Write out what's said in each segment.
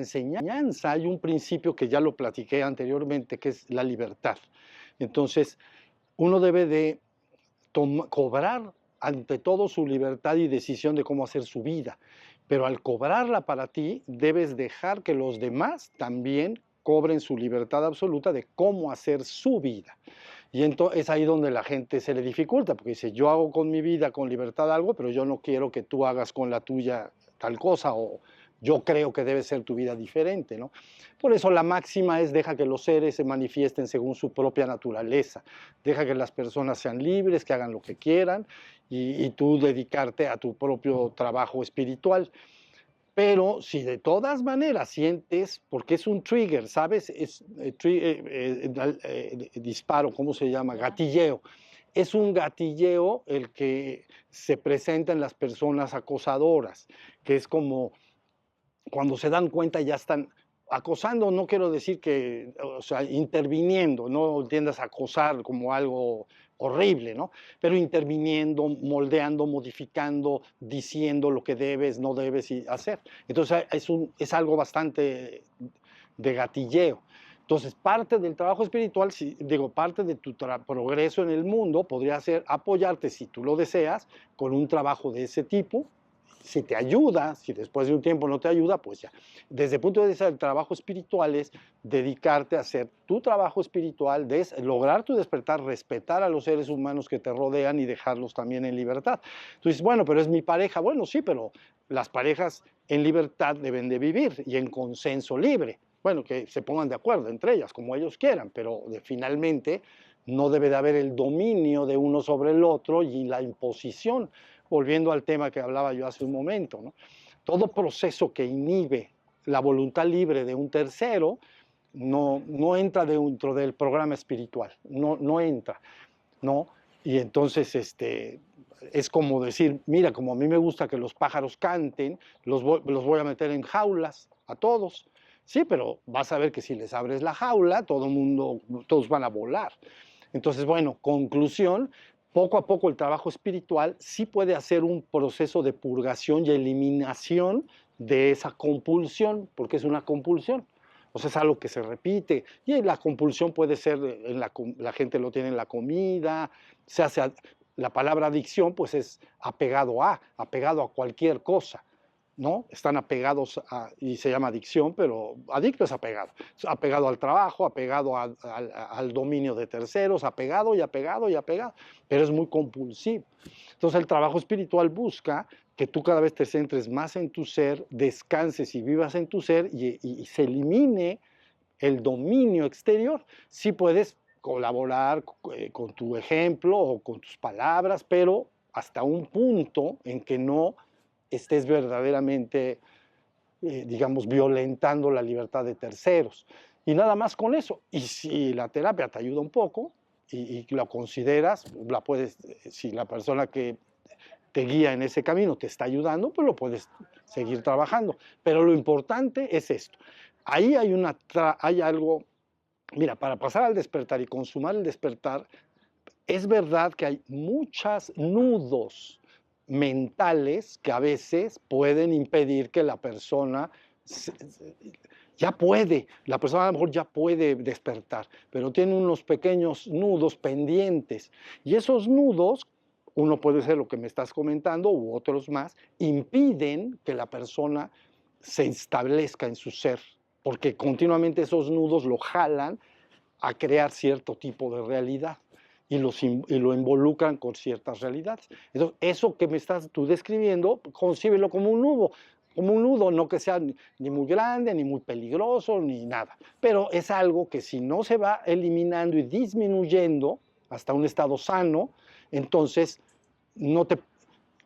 enseñanza hay un principio que ya lo platiqué anteriormente, que es la libertad. Entonces, uno debe de cobrar ante todo su libertad y decisión de cómo hacer su vida, pero al cobrarla para ti, debes dejar que los demás también cobren su libertad absoluta de cómo hacer su vida. Y entonces es ahí donde la gente se le dificulta, porque dice, yo hago con mi vida, con libertad algo, pero yo no quiero que tú hagas con la tuya tal cosa, o yo creo que debe ser tu vida diferente, ¿no? Por eso la máxima es, deja que los seres se manifiesten según su propia naturaleza, deja que las personas sean libres, que hagan lo que quieran, y tú dedicarte a tu propio trabajo espiritual. Pero si de todas maneras sientes, porque es un trigger, ¿sabes? Es disparo, ¿cómo se llama? Gatilleo. Es un gatilleo el que se presenta en las personas acosadoras, que es como cuando se dan cuenta ya están acosando, no quiero decir que, o sea, interviniendo, no entiendas acosar como algo horrible, ¿no? Pero interviniendo, moldeando, modificando, diciendo lo que debes, no debes hacer. Entonces es algo bastante de gatilleo. Entonces, parte del trabajo espiritual, si, digo, parte de tu progreso en el mundo podría ser apoyarte, si tú lo deseas, con un trabajo de ese tipo. Si te ayuda, si después de un tiempo no te ayuda, pues ya. Desde el punto de vista del trabajo espiritual es dedicarte a hacer tu trabajo espiritual, lograr tu despertar, respetar a los seres humanos que te rodean y dejarlos también en libertad. Tú dices, bueno, pero es mi pareja. Bueno, sí, pero las parejas en libertad deben de vivir y en consenso libre. Bueno, que se pongan de acuerdo entre ellas, como ellos quieran, pero finalmente no debe de haber el dominio de uno sobre el otro y la imposición. Volviendo al tema que hablaba yo hace un momento, ¿no? Todo proceso que inhibe la voluntad libre de un tercero no entra dentro del programa espiritual, no entra, ¿no? Y entonces es como decir, mira, como a mí me gusta que los pájaros canten, los voy a meter en jaulas a todos. Sí, pero vas a ver que si les abres la jaula, todos van a volar. Entonces, bueno, conclusión, poco a poco el trabajo espiritual sí puede hacer un proceso de purgación y eliminación de esa compulsión, porque es una compulsión. O sea, es algo que se repite. Y la compulsión puede ser, la gente lo tiene en la comida, se hace, la palabra adicción pues es apegado a cualquier cosa. ¿No? Están apegados y se llama adicción, pero adicto es apegado al trabajo, apegado al dominio de terceros, apegado y apegado y apegado, pero es muy compulsivo. Entonces el trabajo espiritual busca que tú cada vez te centres más en tu ser, descanses y vivas en tu ser y se elimine el dominio exterior. Sí puedes colaborar con tu ejemplo o con tus palabras, pero hasta un punto en que no estés verdaderamente, digamos, violentando la libertad de terceros. Y nada más con eso. Y si la terapia te ayuda un poco y lo consideras, si la persona que te guía en ese camino te está ayudando, pues lo puedes seguir trabajando. Pero lo importante es esto. Ahí hay algo, mira, para pasar al despertar y consumar el despertar, es verdad que hay muchos nudos mentales que a veces pueden impedir que la persona la persona a lo mejor ya puede despertar, pero tiene unos pequeños nudos pendientes. Y esos nudos, uno puede ser lo que me estás comentando u otros más, impiden que la persona se establezca en su ser, porque continuamente esos nudos lo jalan a crear cierto tipo de realidad y lo involucran con ciertas realidades. Entonces, eso que me estás tú describiendo, concíbelo como un nudo, no que sea ni muy grande, ni muy peligroso, ni nada. Pero es algo que si no se va eliminando y disminuyendo hasta un estado sano, entonces no te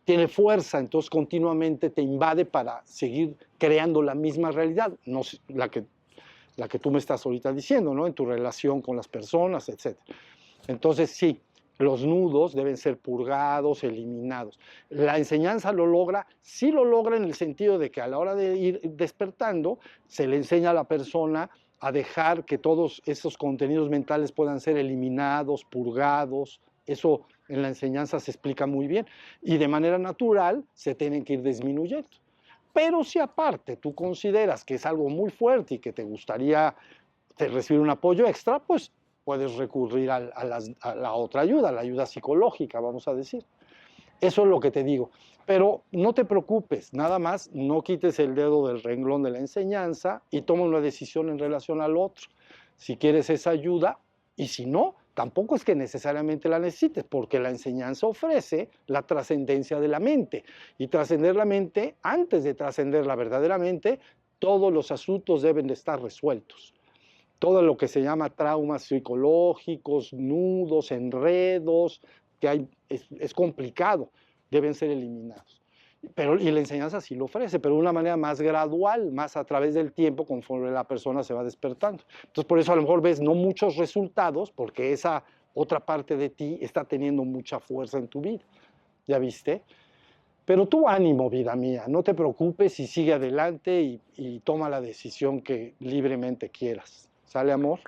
tiene fuerza, entonces continuamente te invade para seguir creando la misma realidad, no la que tú me estás ahorita diciendo, ¿no? En tu relación con las personas, etc. Entonces, sí, los nudos deben ser purgados, eliminados. La enseñanza sí lo logra en el sentido de que a la hora de ir despertando, se le enseña a la persona a dejar que todos esos contenidos mentales puedan ser eliminados, purgados. Eso en la enseñanza se explica muy bien. Y de manera natural se tienen que ir disminuyendo. Pero si aparte tú consideras que es algo muy fuerte y que te gustaría recibir un apoyo extra, pues puedes recurrir a la otra ayuda, la ayuda psicológica, vamos a decir. Eso es lo que te digo. Pero no te preocupes, nada más no quites el dedo del renglón de la enseñanza y toma una decisión en relación al otro. Si quieres esa ayuda, y si no, tampoco es que necesariamente la necesites, porque la enseñanza ofrece la trascendencia de la mente. Y trascender la mente, antes de trascenderla verdaderamente, todos los asuntos deben de estar resueltos. Todo lo que se llama traumas psicológicos, nudos, enredos, que hay, es complicado, deben ser eliminados. Pero, y la enseñanza sí lo ofrece, pero de una manera más gradual, más a través del tiempo, conforme la persona se va despertando. Entonces, por eso a lo mejor ves no muchos resultados, porque esa otra parte de ti está teniendo mucha fuerza en tu vida. ¿Ya viste? Pero tú ánimo, vida mía, no te preocupes y sigue adelante y toma la decisión que libremente quieras. ¿Sale, amor?